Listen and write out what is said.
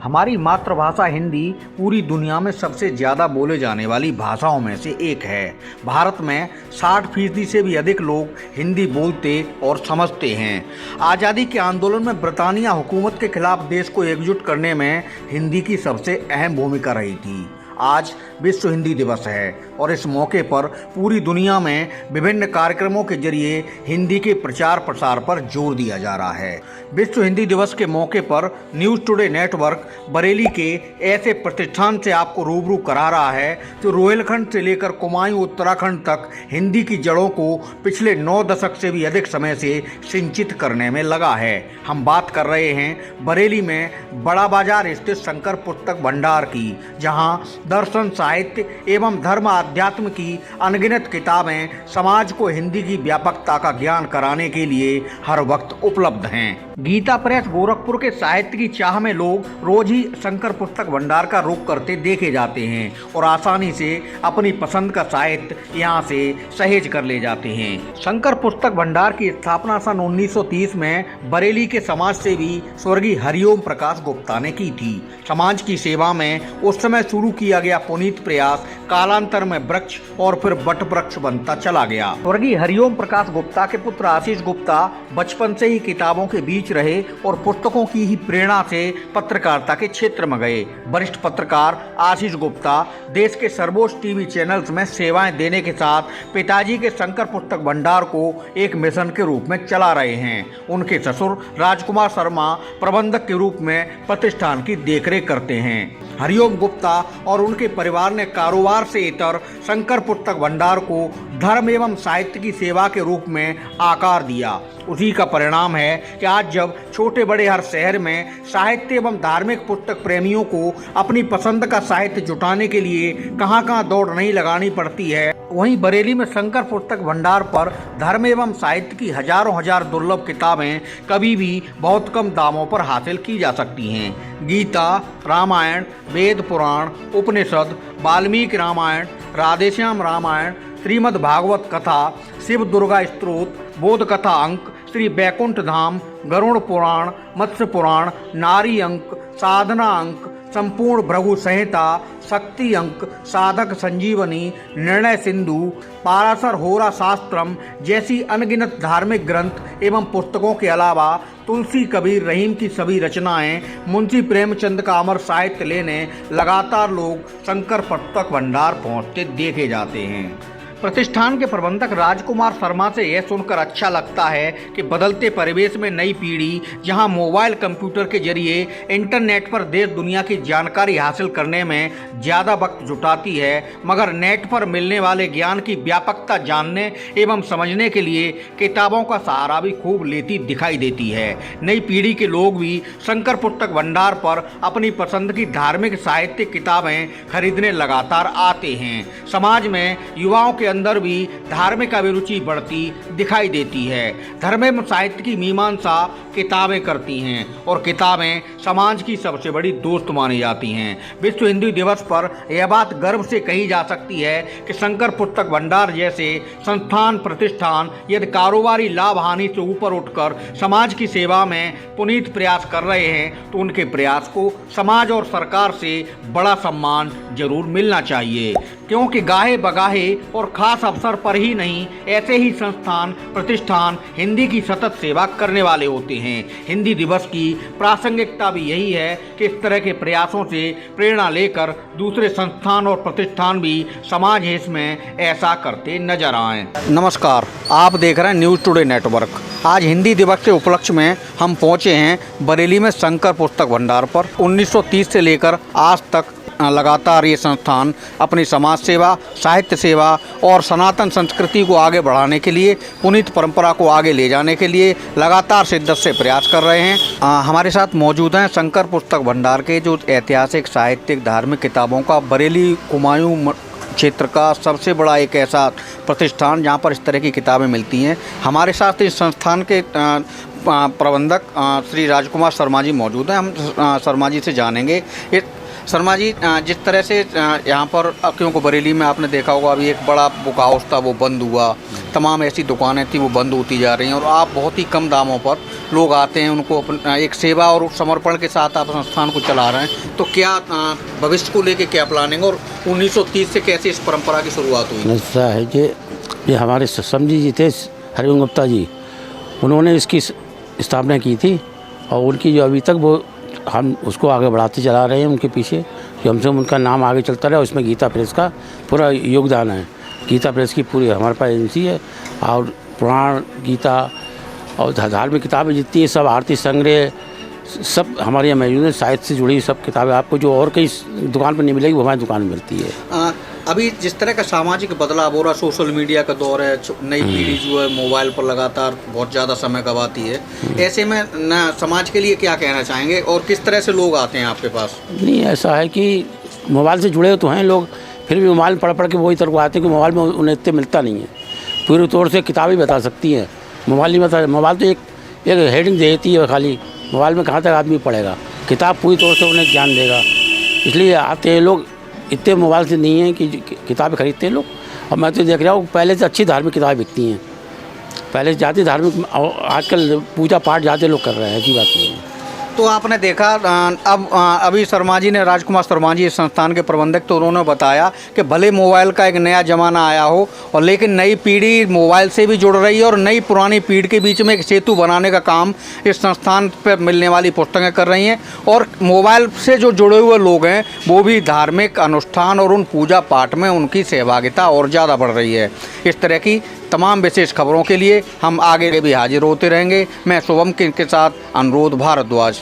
हमारी मातृभाषा हिंदी पूरी दुनिया में सबसे ज़्यादा बोले जाने वाली भाषाओं में से एक है। भारत में 60% से भी अधिक लोग हिंदी बोलते और समझते हैं। आज़ादी के आंदोलन में ब्रिटानिया हुकूमत के खिलाफ देश को एकजुट करने में हिंदी की सबसे अहम भूमिका रही थी। आज विश्व हिंदी दिवस है और इस मौके पर पूरी दुनिया में विभिन्न कार्यक्रमों के जरिए हिंदी के प्रचार प्रसार पर जोर दिया जा रहा है। विश्व हिंदी दिवस के मौके पर न्यूज़ टुडे नेटवर्क बरेली के ऐसे प्रतिष्ठान से आपको रूबरू करा रहा है जो रोहिलखंड से लेकर कुमाऊं उत्तराखंड तक हिंदी की जड़ों को पिछले 9 दशक से भी अधिक समय से सिंचित करने में लगा है। हम बात कर रहे हैं बरेली में बड़ा बाजार स्थित शंकर पुस्तक भंडार की, जहां दर्शन, साहित्य एवं धर्म अध्यात्म की अनगिनत किताबें समाज को हिंदी की व्यापकता का ज्ञान कराने के लिए हर वक्त उपलब्ध हैं। गीता प्रेस गोरखपुर के साहित्य की चाह में लोग रोज ही शंकर पुस्तक भंडार का रुख करते देखे जाते हैं और आसानी से अपनी पसंद का साहित्य यहां से सहेज कर ले जाते हैं। शंकर पुस्तक भंडार की स्थापना सन 1930 में बरेली के समाज सेवी स्वर्गीय हरिओम प्रकाश गुप्ता ने की थी। समाज की सेवा में उस समय शुरू किया गया पुनीत प्रयास कालांतर में वृक्ष और फिर बट वृक्ष बनता चला गया। स्वर्गीय हरिओम प्रकाश गुप्ता के पुत्र आशीष गुप्ता बचपन से ही किताबों के बीच रहे और पुस्तकों की ही प्रेरणा से पत्रकारिता के क्षेत्र में गए। वरिष्ठ पत्रकार आशीष गुप्ता देश के सर्वोच्च टीवी चैनल्स में सेवाएं देने के साथ पिताजी के शंकर पुस्तक भंडार को एक मिशन के रूप में चला रहे हैं। उनके ससुर राजकुमार शर्मा प्रबंधक के रूप में प्रतिष्ठान की देखरेख करते हैं। हरिओम गुप्ता और उनके परिवार ने कारोबार से इतर शंकर पुस्तक भंडार को धर्म एवं साहित्य की सेवा के रूप में आकार दिया। उसी का परिणाम है कि आज जब छोटे बड़े हर शहर में साहित्य एवं धार्मिक पुस्तक प्रेमियों को अपनी पसंद का साहित्य जुटाने के लिए कहां दौड़ नहीं लगानी पड़ती है, वहीं बरेली में शंकर पुस्तक भंडार पर धर्म एवं साहित्य की हजार दुर्लभ किताबें कभी भी बहुत कम दामों पर हासिल की जा सकती हैं। गीता, रामायण, वेद पुराण, उपनिषद, वाल्मीकि रामायण, राधेश्याम रामायण, श्रीमद् भागवत कथा, शिव दुर्गा स्तोत्र, बोध कथा अंक, श्री बैकुंठ धाम, गरुड़ पुराण, मत्स्य पुराण, नारी अंक, साधना अंक, संपूर्ण भृगु संहिता, शक्ति अंक, साधक संजीवनी, निर्णय सिंधु, पाराशर होरा शास्त्रम जैसी अनगिनत धार्मिक ग्रंथ एवं पुस्तकों के अलावा तुलसी, कबीर, रहीम की सभी रचनाएं, मुंशी प्रेमचंद का अमर साहित्य लेने लगातार लोग शंकर पुस्तक भंडार पहुंचते देखे जाते हैं। प्रतिष्ठान के प्रबंधक राजकुमार शर्मा से यह सुनकर अच्छा लगता है कि बदलते परिवेश में नई पीढ़ी जहां मोबाइल कंप्यूटर के जरिए इंटरनेट पर देश दुनिया की जानकारी हासिल करने में ज़्यादा वक्त जुटाती है, मगर नेट पर मिलने वाले ज्ञान की व्यापकता जानने एवं समझने के लिए किताबों का सहारा भी खूब लेती दिखाई देती है। नई पीढ़ी के लोग भी शंकर पुस्तक भंडार पर अपनी पसंद की धार्मिक साहित्य किताबें खरीदने लगातार आते हैं। समाज में युवाओं के अंदर भी धार्मिक अभिरुचि बढ़ती दिखाई देती है। धर्म एवं साहित्य की मीमांसा किताबें करती हैं और किताबें समाज की सबसे बड़ी दोस्त मानी जाती हैं। विश्व हिंदी दिवस पर यह बात गर्व से कही जा सकती है कि शंकर पुस्तक भंडार जैसे संस्थान प्रतिष्ठान यदि कारोबारी लाभ हानि से ऊपर उठकर समाज की सेवा में पुनीत प्रयास कर रहे हैं तो उनके प्रयास को समाज और सरकार से बड़ा सम्मान जरूर मिलना चाहिए, क्योंकि गाहे बगाहे और खास अवसर पर ही नहीं, ऐसे ही संस्थान प्रतिष्ठान हिंदी की सतत सेवा करने वाले होते हैं। हिंदी दिवस की प्रासंगिकता भी यही है कि इस तरह के प्रयासों से प्रेरणा लेकर दूसरे संस्थान और प्रतिष्ठान भी समाज हित में ऐसा करते नजर आएं। नमस्कार, आप देख रहे हैं न्यूज़ टुडे नेटवर्क। आज हिंदी दिवस के उपलक्ष्य में हम पहुंचे हैं बरेली में शंकर पुस्तक भंडार पर। 1930 से लेकर आज तक लगातार ये संस्थान अपनी समाज सेवा, साहित्य सेवा और सनातन संस्कृति को आगे बढ़ाने के लिए, पुनीत परंपरा को आगे ले जाने के लिए लगातार शिद्दत से प्रयास कर रहे हैं। हमारे साथ मौजूद हैं शंकर पुस्तक भंडार के जो ऐतिहासिक, साहित्यिक, धार्मिक किताबों का बरेली कुमाऊं क्षेत्र का सबसे बड़ा एक ऐसा प्रतिष्ठान जहां पर इस तरह की किताबें मिलती हैं। हमारे साथ इस संस्थान के प्रबंधक श्री राजकुमार शर्मा जी मौजूद हैं। हम शर्मा जी से जानेंगे शर्मा जी, जिस तरह से यहाँ पर क्योंकि बरेली में आपने देखा होगा अभी एक बड़ा बुक हाउस था वो बंद हुआ, तमाम ऐसी दुकानें थी वो बंद होती जा रही हैं और आप बहुत ही कम दामों पर लोग आते हैं, उनको एक सेवा और समर्पण के साथ आप संस्थान को चला रहे हैं, तो क्या भविष्य को लेके क्या प्लानिंग और 1930 से कैसे इस परंपरा की शुरुआत हुई? ऐसा है कि ये हमारे समझी जी थे, हरिओम गुप्ता जी, उन्होंने इसकी स्थापना की थी और उनकी जो अभी तक वो हम उसको आगे बढ़ाते चला रहे हैं उनके पीछे, कि हमसे उनका नाम आगे चलता रहे। उसमें गीता प्रेस का पूरा योगदान है। गीता प्रेस की पूरी हमारे पास एजेंसी है और पुराण, गीता और धार्मिक किताबें जितनी है सब, आरती संग्रह सब हमारे यहाँ मौजूद है। साहित्य से जुड़ी सब किताबें आपको जो और कहीं दुकान पर नहीं मिलेगी वो हमारी दुकान में मिलती है। अभी जिस तरह का सामाजिक बदलाव हो रहा, सोशल मीडिया का दौर है, नई पीढ़ी जो है मोबाइल पर लगातार बहुत ज़्यादा समय गवाती है, ऐसे में ना समाज के लिए क्या कहना चाहेंगे और किस तरह से लोग आते हैं आपके पास? नहीं, ऐसा है कि मोबाइल से जुड़े तो हैं लोग, फिर भी मोबाइल पढ़ पढ़ के वही तरफ आते हैं कि मोबाइल में उन्हें इतने मिलता नहीं है। पूरी तौर से किताबें बता सकती हैं, मोबाइल नहीं बता। मोबाइल तो एक हेडिंग देती है खाली, मोबाइल में कहाँ तक आदमी पढ़ेगा, किताब पूरी तौर से उन्हें ज्ञान देगा। इसलिए आते हैं लोग, इतने मोबाइल से नहीं है कि किताबें खरीदते हैं लोग। और मैं तो देख रहा हूँ पहले से अच्छी धार्मिक किताबें बिकती हैं, पहले से ज़्यादा धार्मिक, आजकल पूजा पाठ ज़्यादा लोग कर रहे हैं, ऐसी बात नहीं है। तो आपने देखा अभी शर्मा जी ने, राजकुमार शर्मा जी इस संस्थान के प्रबंधक, तो उन्होंने बताया कि भले मोबाइल का एक नया ज़माना आया हो और लेकिन नई पीढ़ी मोबाइल से भी जुड़ रही है और नई पुरानी पीढ़ी के बीच में एक सेतु बनाने का काम इस संस्थान पर मिलने वाली पुस्तकें कर रही हैं। और मोबाइल से जो जुड़े हुए लोग हैं वो भी धार्मिक अनुष्ठान और उन पूजा पाठ में उनकी सहभागिता और ज़्यादा बढ़ रही है। इस तरह की तमाम विशेष खबरों के लिए हम आगे भी हाजिर होते रहेंगे। मैं शुभम के साथ अनुरोध भारद्वाज।